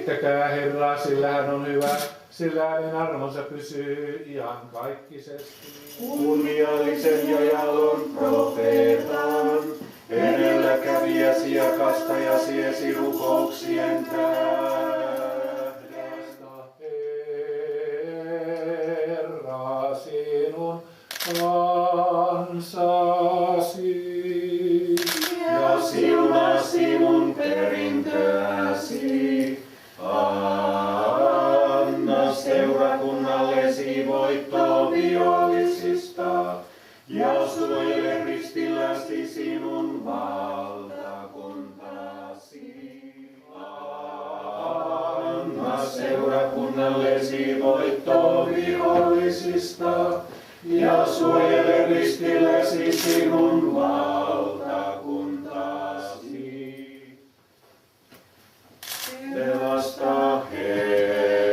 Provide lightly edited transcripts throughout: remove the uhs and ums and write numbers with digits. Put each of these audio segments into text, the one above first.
Kiittäkää Herraa, sillä hän on hyvä, sillä hänen armonsa pysyy iankaikkisesti. Kunniallisen ja jalon profeetan, edelläkävijäsi ja kastajasi esirukouksien tähden. Herra, sinun kansasi. Ja siunaa sinun perintöäsi. Anna seurakunnallesi voittoa vihollisista ja suojele ristilläsi sinun valtakuntasi. Anna seurakunnallesi voittoa vihollisista ja suojele ristilläsi sinun valtakuntasi. Pelasta Herra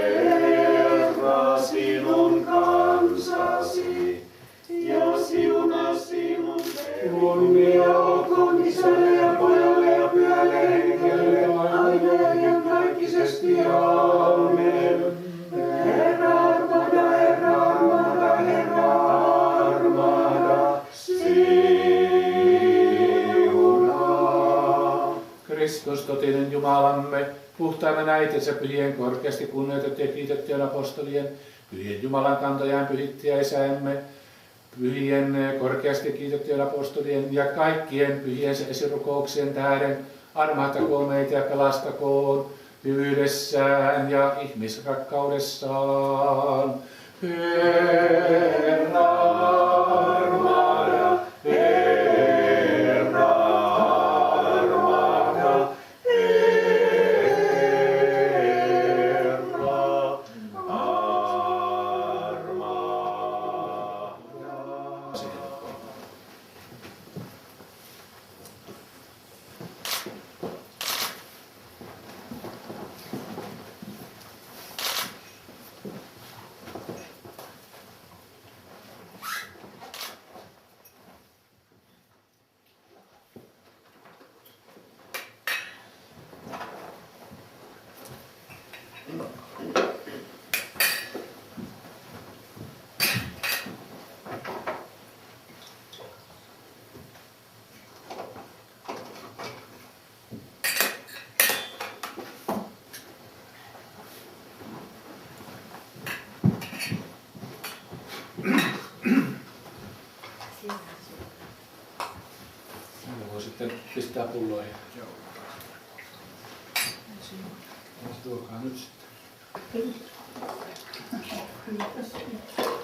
sinun kansasi ja siunaa sinun kunnia olkoon Isälle ja Pojalle ja Pyhälle Hengelle aina ja iankaikkisesti. Aamen. Herra armahda, Herra armahda, Herra armahda, siunaa. Kristus, totinen Jumalamme, puhtaimman äitinsä pyhien korkeasti kunnioitettujen ja kiitettyjen apostolien, pyhien Jumalan kantajaan pyhittäjä Isämme, pyhien korkeasti kiitettyjen apostolien ja kaikkien pyhien esirukouksien tähden, armahtakoon meitä ja pelastakoon hyvyydessään ja ihmisrakkaudessaan. Herra armahda, Herra armahda, Herra armahda. Voi sitten pistää pulloihin. Joo. Tuokaa nyt sitten. Kiitos.